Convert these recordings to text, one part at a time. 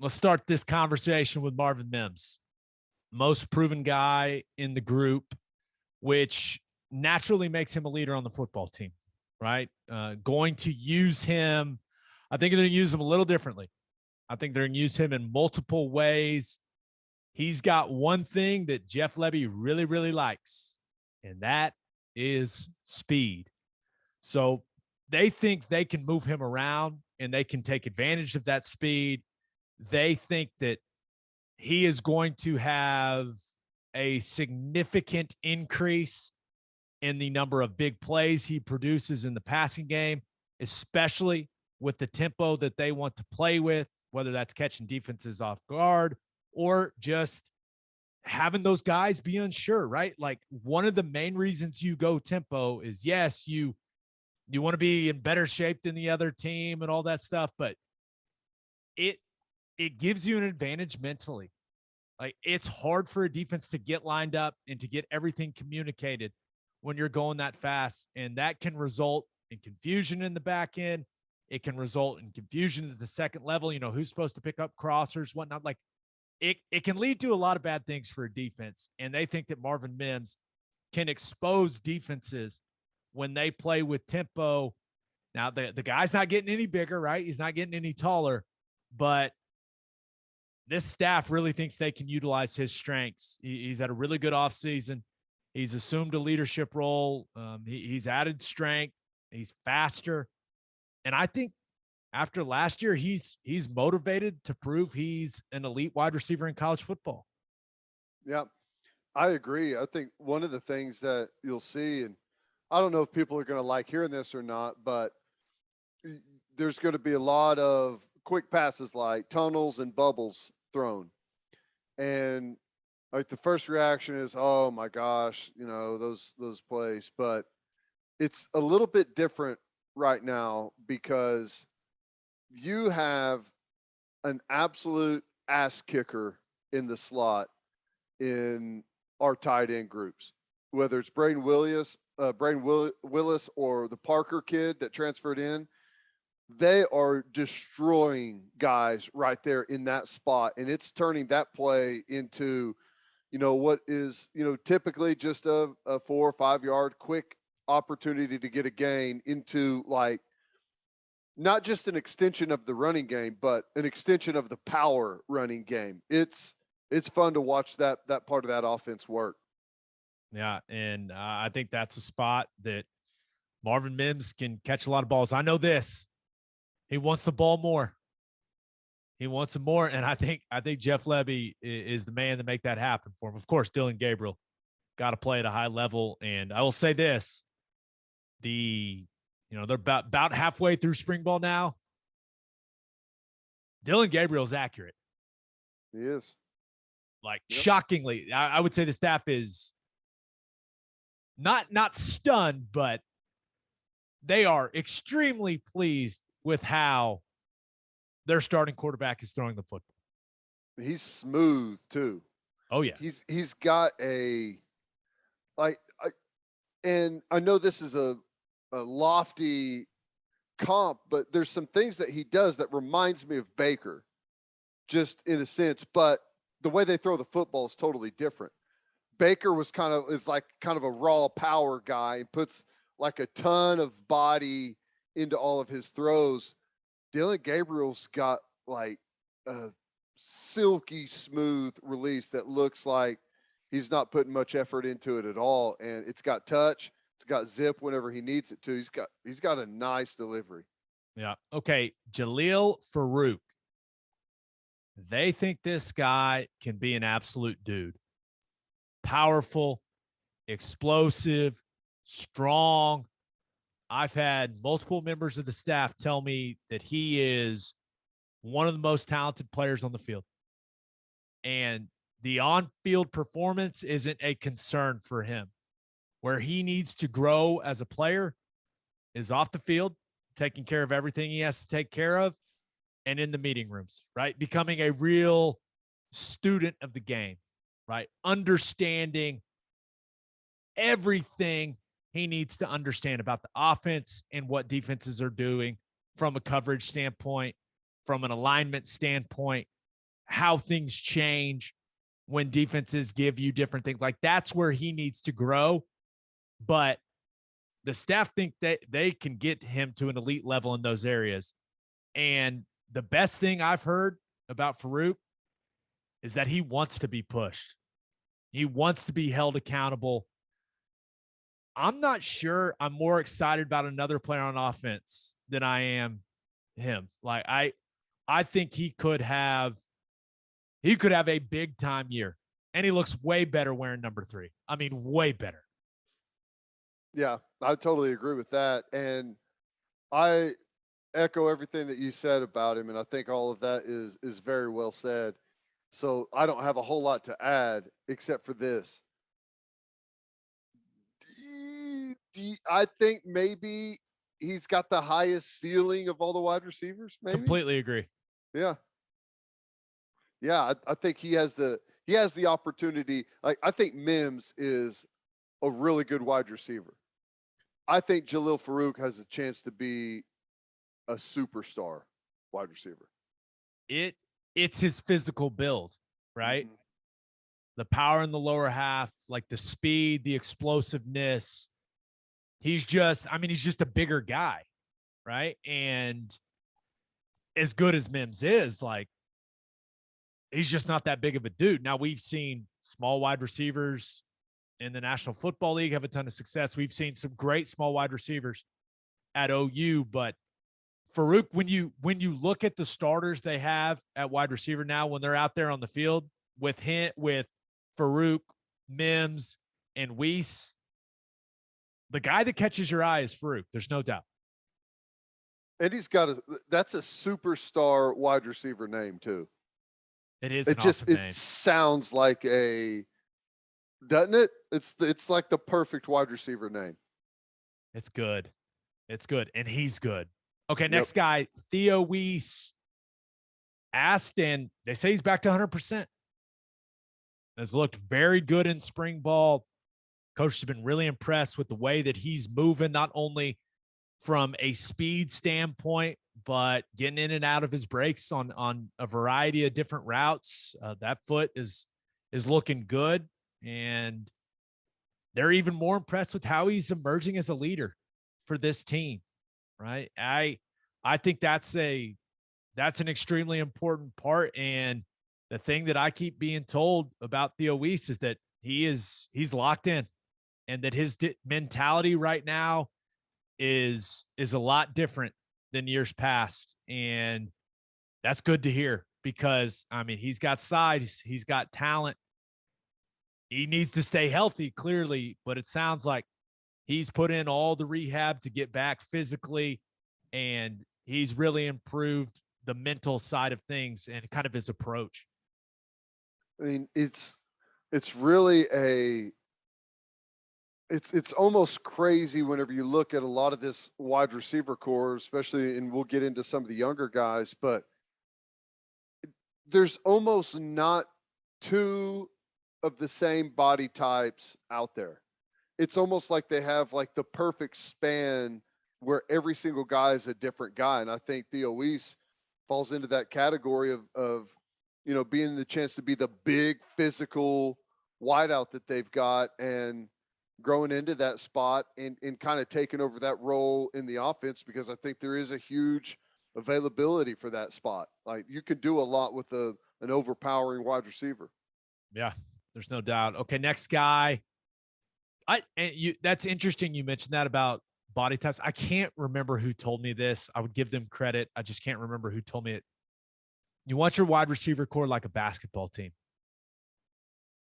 Let's start this conversation with Marvin Mims, most proven guy in the group, which naturally makes him a leader on the football team, right? Going to use him. I think they're going to use him a little differently. I think they're going to use him in multiple ways. He's got one thing that Jeff Lebby really, really likes, and that is speed. So they think they can move him around and they can take advantage of that speed. They think that he is going to have a significant increase in the number of big plays he produces in the passing game, especially with the tempo that they want to play with, whether that's catching defenses off guard or just having those guys be unsure, right? Like, one of the main reasons you go tempo is, yes, you want to be in better shape than the other team and all that stuff, but it gives you an advantage mentally. Like, it's hard for a defense to get lined up and to get everything communicated when you're going that fast. And that can result in confusion in the back end. It can result in confusion at the second level. You know, who's supposed to pick up crossers, whatnot. Like, it can lead to a lot of bad things for a defense. And they think that Marvin Mims can expose defenses when they play with tempo. Now, the guy's not getting any bigger, right? He's not getting any taller, but this staff really thinks they can utilize his strengths. He's had a really good offseason. He's assumed a leadership role. He's added strength. He's faster. And I think after last year, he's motivated to prove he's an elite wide receiver in college football. Yeah, I agree. I think one of the things that you'll see, and I don't know if people are going to like hearing this or not, but there's going to be a lot of quick passes like tunnels and bubbles thrown. And like the first reaction is, oh my gosh, those plays. But it's a little bit different right now because you have an absolute ass kicker in the slot in our tight end groups, whether it's Braden Willis or the Parker kid that transferred in. They are destroying guys right there in that spot, and it's turning that play into, what is, typically just a 4 or 5 yard quick opportunity to get a gain into, like, not just an extension of the running game, but an extension of the power running game. It's fun to watch that part of that offense work. Yeah, and I think that's a spot that Marvin Mims can catch a lot of balls. I know this. He wants the ball more. He wants some more, and I think Jeff Lebby is the man to make that happen for him. Of course, Dylan Gabriel got to play at a high level, and I will say this: they're about halfway through spring ball now. Dylan Gabriel's accurate. He is. Like, shockingly, I would say the staff is not stunned, but they are extremely pleased with how their starting quarterback is throwing the football. He's smooth too. Oh yeah. He's got and I know this is a lofty comp, but there's some things that he does that reminds me of Baker, just in a sense, but the way they throw the football is totally different. Baker is like kind of a raw power guy and puts like a ton of body into all of his throws. Dylan Gabriel's got like a silky smooth release that looks like he's not putting much effort into it at all. And it's got touch. It's got zip whenever he needs it to. He's got a nice delivery. Yeah. Okay. Jalil Farooq. They think this guy can be an absolute dude. Powerful, explosive, strong. I've had multiple members of the staff tell me that he is one of the most talented players on the field. And the on-field performance isn't a concern for him. Where he needs to grow as a player is off the field, taking care of everything he has to take care of, and in the meeting rooms, right? Becoming a real student of the game, right? Understanding everything he needs to understand about the offense and what defenses are doing from a coverage standpoint, from an alignment standpoint. how things change when defenses give you different things. Like, that's where he needs to grow. But the staff think that they can get him to an elite level in those areas. And the best thing I've heard about Farooq is that he wants to be pushed. He wants to be held accountable. I'm not sure I'm more excited about another player on offense than I am him. Like, I think he could have a big time year, and he looks way better wearing number 3. I mean, way better. Yeah, I totally agree with that. And I echo everything that you said about him. And I think all of that is very well said. So I don't have a whole lot to add except for this. I think maybe he's got the highest ceiling of all the wide receivers. Maybe. Completely agree. Yeah. Yeah, I think he has the opportunity. Like, I think Mims is a really good wide receiver. I think Jalil Farooq has a chance to be a superstar wide receiver. It's his physical build, right? Mm-hmm. The power in the lower half, like the speed, the explosiveness. He's just a bigger guy, right? And as good as Mims is, like, he's just not that big of a dude. Now, we've seen small wide receivers in the National Football League have a ton of success. We've seen some great small wide receivers at OU, but Farooq, when you look at the starters they have at wide receiver now, when they're out there on the field with Farooq, Mims, and Wease, the guy that catches your eye is Farooq. There's no doubt. And that's a superstar wide receiver name too. It is. It sounds like doesn't it? It's like the perfect wide receiver name. It's good. It's good. And he's good. Okay. Next guy, Theo Wease. Aston, they say he's back to 100%. Has looked very good in spring ball. Coach has been really impressed with the way that he's moving, not only from a speed standpoint, but getting in and out of his breaks on a variety of different routes. That foot is looking good, and they're even more impressed with how he's emerging as a leader for this team, right? I think that's an extremely important part. And the thing that I keep being told about Theo Wease is that he's locked in, and that his mentality right now is a lot different than years past. And that's good to hear, because I mean, he's got size, he's got talent. He needs to stay healthy, clearly, but it sounds like he's put in all the rehab to get back physically, and he's really improved the mental side of things and kind of his approach. I mean, it's really it's almost crazy whenever you look at a lot of this wide receiver core, especially, and we'll get into some of the younger guys, but there's almost not two of the same body types out there. It's almost like they have like the perfect span where every single guy is a different guy. And I think Theo Wease falls into that category of being the chance to be the big physical wideout that they've got, and growing into that spot and kind of taking over that role in the offense, because I think there is a huge availability for that spot. Like, you can do a lot with an overpowering wide receiver. Yeah, there's no doubt. Okay, next guy. That's interesting you mentioned that about body types. I can't remember who told me this. I would give them credit. I just can't remember who told me it. You want your wide receiver core like a basketball team,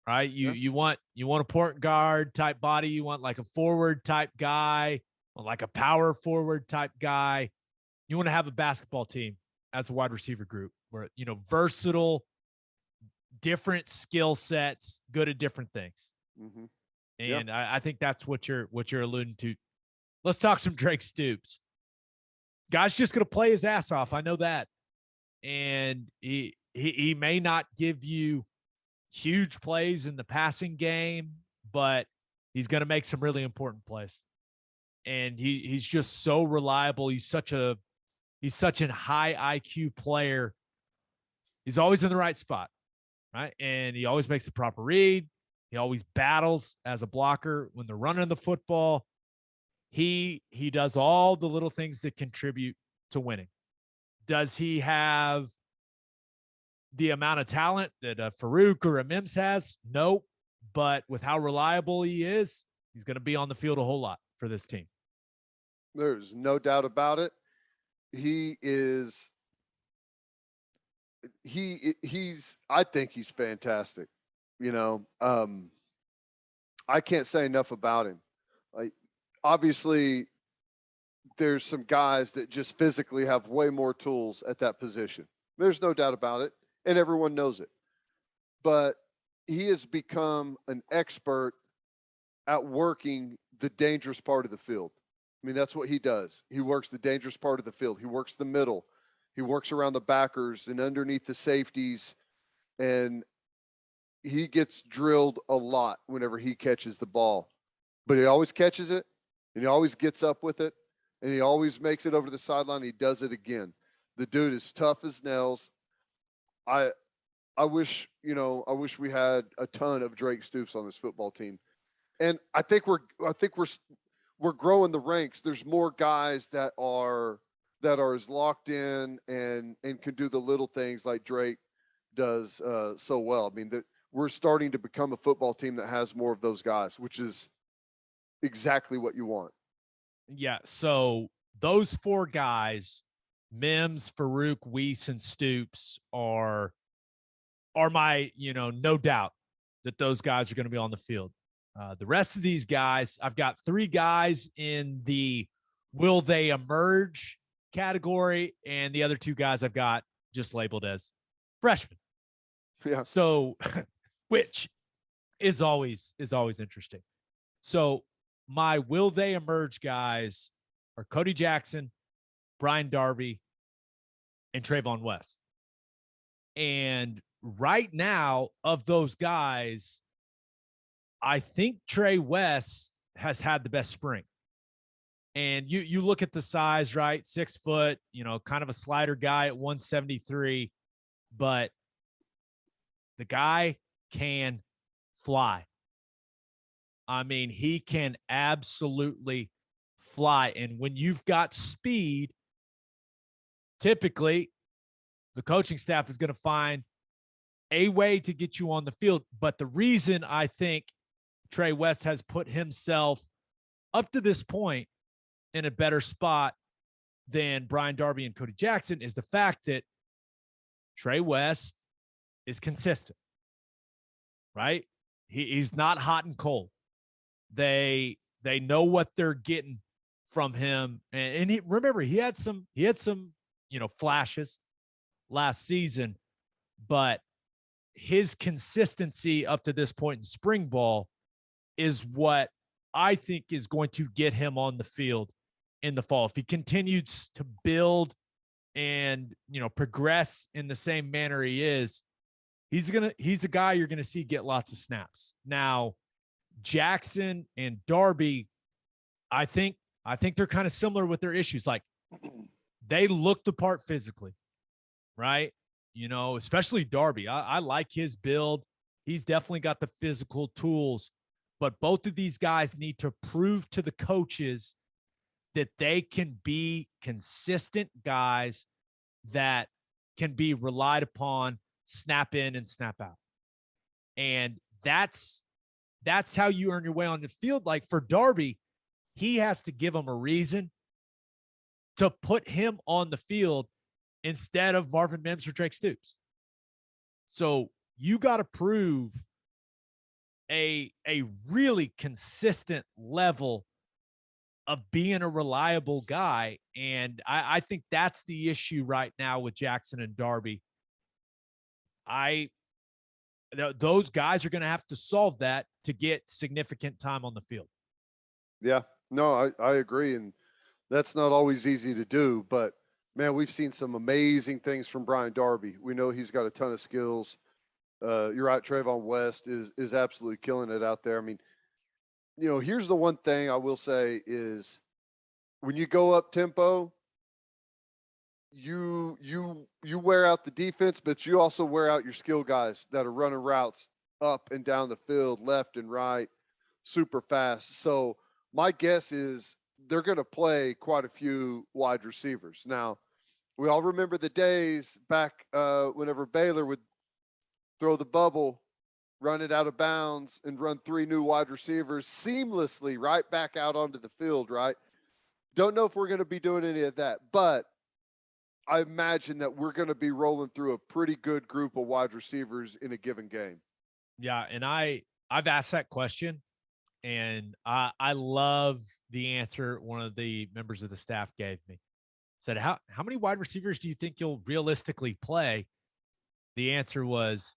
right? You want a point guard type body. You want like a forward type guy, or like a power forward type guy. You want to have a basketball team as a wide receiver group where, versatile, different skill sets, good at different things. Mm-hmm. And I think that's what you're alluding to. Let's talk some Drake Stoops. Guy's just going to play his ass off. I know that. And he may not give you huge plays in the passing game, but he's going to make some really important plays. And he's just so reliable. He's such a high IQ player He's always in the right spot, right? And he always makes the proper read. He always battles as a blocker when they're running the football. He does all the little things that contribute to winning. Does he have the amount of talent that a Farooq or a Mims has? Nope. But with how reliable he is, he's going to be on the field a whole lot for this team. There's no doubt about it. I think he's fantastic. I can't say enough about him. Like, obviously there's some guys that just physically have way more tools at that position. There's no doubt about it, and everyone knows it. But he has become an expert at working the dangerous part of the field. I mean, that's what he does. He works the dangerous part of the field. He works the middle. He works around the backers and underneath the safeties. And he gets drilled a lot whenever he catches the ball. But he always catches it, and he always gets up with it, and he always makes it over to the sideline. He does it again. The dude is tough as nails. I wish we had a ton of Drake Stoops on this football team. And I think we're growing the ranks. There's more guys that are as locked in and can do the little things like Drake does so well. I mean, we're starting to become a football team that has more of those guys, which is exactly what you want. Yeah. So those four guys, Mims, Farooq, Wease, and Stoops are my, no doubt that those guys are going to be on the field. The rest of these guys, I've got three guys in the will they emerge category, and the other two guys I've got just labeled as freshmen. Yeah. So, which is always interesting. So my will they emerge guys are Cody Jackson, Brian Darby, and Trevon West. And right now, of those guys, I think Trey West has had the best spring. And you look at the size, right? 6 foot, kind of a slider guy at 173, but the guy can fly. I mean, he can absolutely fly. And when you've got speed, typically the coaching staff is going to find a way to get you on the field. But the reason I think Trey West has put himself up to this point in a better spot than Brian Darby and Cody Jackson is the fact that Trey West is consistent, right? He's not hot and cold. They know what they're getting from him. And remember, he had some, flashes last season, but his consistency up to this point in spring ball is what I think is going to get him on the field in the fall. If he continues to build and, progress in the same manner he is, he's a guy you're going to see get lots of snaps. Now, Jackson and Darby, I think they're kind of similar with their issues. Like, they look the part physically, right? Especially Darby. I like his build. He's definitely got the physical tools, but both of these guys need to prove to the coaches that they can be consistent guys that can be relied upon, snap in and snap out. And that's how you earn your way on the field. Like for Darby, he has to give him a reason to put him on the field instead of Marvin Mims or Drake Stoops. So you got to prove a really consistent level of being a reliable guy. And I think that's the issue right now with Jackson and Darby. Those guys are going to have to solve that to get significant time on the field. Yeah, no, I agree. And that's not always easy to do, but man, we've seen some amazing things from Brian Darby. We know he's got a ton of skills. You're right. Trevon West is absolutely killing it out there. I mean, here's the one thing I will say is when you go up tempo, you wear out the defense, but you also wear out your skill guys that are running routes up and down the field, left and right, super fast. So my guess is they're going to play quite a few wide receivers. Now, we all remember the days back whenever Baylor would throw the bubble, run it out of bounds, and run three new wide receivers seamlessly right back out onto the field, right? Don't know if we're going to be doing any of that, but I imagine that we're going to be rolling through a pretty good group of wide receivers in a given game. Yeah, and I've asked that question, and I love the answer one of the members of the staff gave me. Said, how many wide receivers do you think you'll realistically play? The answer was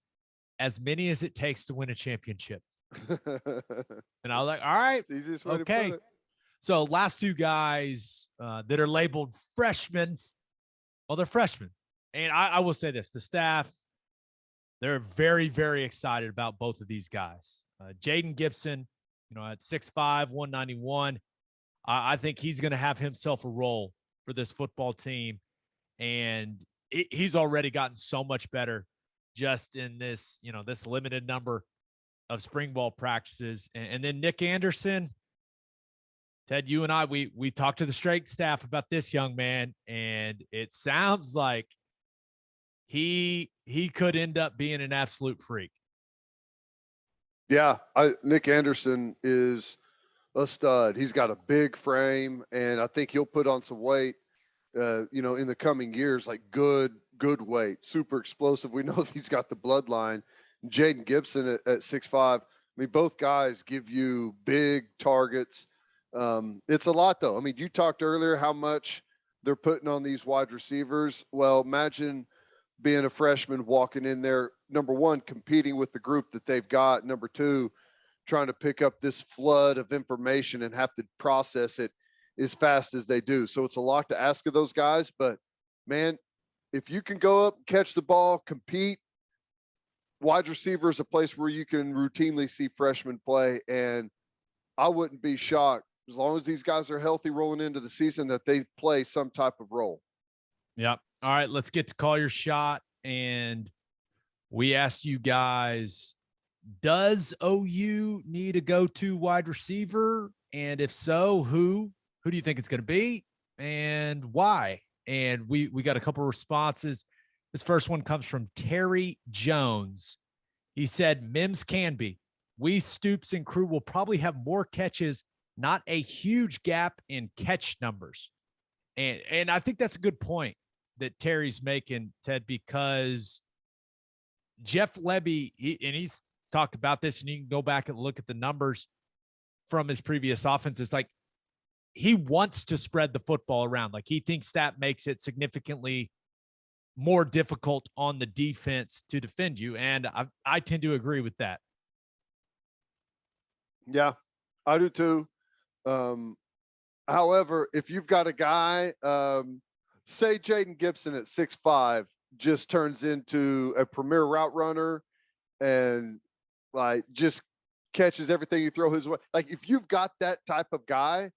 as many as it takes to win a championship. And I was like, all right, Easiest way to okay. put it. So last two guys that are labeled freshmen, well, they're freshmen. And I will say this, the staff, they're very, very excited about both of these guys. Jayden Gibson, at 6'5", 191, I think he's going to have himself a role for this football team. And he's already gotten so much better just in this, this limited number of spring ball practices. And then Nick Anderson, Ted, you and I, we talked to the strength staff about this young man, and it sounds like he could end up being an absolute freak. Yeah, Nick Anderson is a stud. He's got a big frame, and I think he'll put on some weight, in the coming years, like good weight, super explosive. We know he's got the bloodline. Jayden Gibson at 6'5". I mean, both guys give you big targets. It's a lot, though. I mean, you talked earlier how much they're putting on these wide receivers. Well, imagine being a freshman walking in there, number one, competing with the group that they've got. Number two, trying to pick up this flood of information and have to process it as fast as they do. So it's a lot to ask of those guys. But, man, if you can go up, catch the ball, compete, wide receiver is a place where you can routinely see freshmen play. And I wouldn't be shocked, as long as these guys are healthy rolling into the season, that they play some type of role. Yep. All right, let's get to call your shot. And we asked you guys, does OU need a go-to wide receiver? And if so, who do you think it's going to be and why? And we got a couple of responses. This first one comes from Terry Jones. He said, Mims can be. We Stoops and crew will probably have more catches, not a huge gap in catch numbers. And I think that's a good point that Terry's making, Ted, because Jeff Lebby, he's talked about this, and you can go back and look at the numbers from his previous offenses. Like, he wants to spread the football around. Like, he thinks that makes it significantly more difficult on the defense to defend you. And I tend to agree with that. Yeah, I do too. However, if you've got a guy, say Jayden Gibson at 6'5", just turns into a premier route runner and like just catches everything you throw his way. Like, if you've got that type of guy,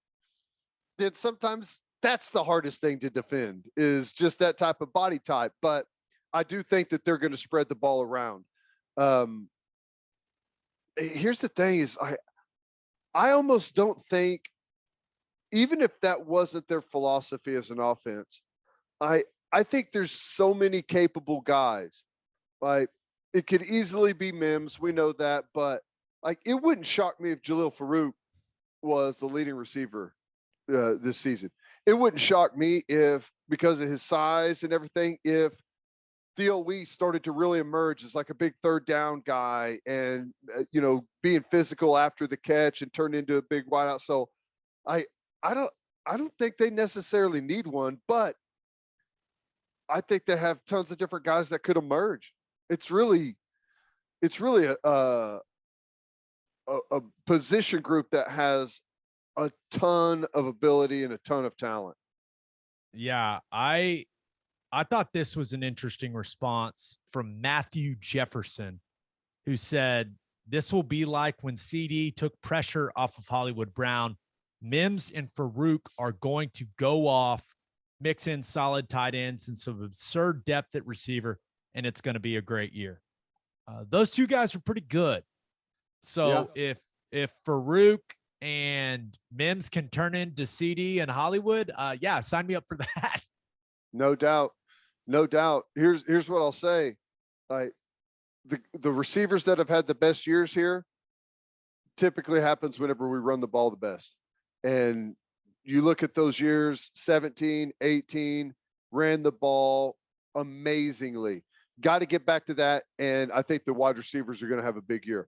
then sometimes that's the hardest thing to defend, is just that type of body type. But I do think that they're going to spread the ball around. Here's the thing is I almost don't think, even if that wasn't their philosophy as an offense, I think there's so many capable guys. Like, it could easily be Mims, we know that, but like, it wouldn't shock me if Jalil Farooq was the leading receiver this season. It wouldn't shock me if, because of his size and everything, if Theo Wease started to really emerge as like a big third down guy and, being physical after the catch and turned into a big wideout. So I don't think they necessarily need one, but I think they have tons of different guys that could emerge. It's really a position group that has a ton of ability and a ton of talent. Yeah, I thought this was an interesting response from Matthew Jefferson, who said, this will be like when CD took pressure off of Hollywood Brown. Mims and Farooq are going to go off mix in solid tight ends and some absurd depth at receiver, and it's going to be a great year. Those two guys are pretty good. So if Farooq and Mims can turn into CD and Hollywood, sign me up for that. No doubt. No doubt. Here's what I'll say. The receivers that have had the best years here typically happens whenever we run the ball the best. And you look at those years, 17, 18, ran the ball amazingly. Got to get back to that. And I think the wide receivers are going to have a big year.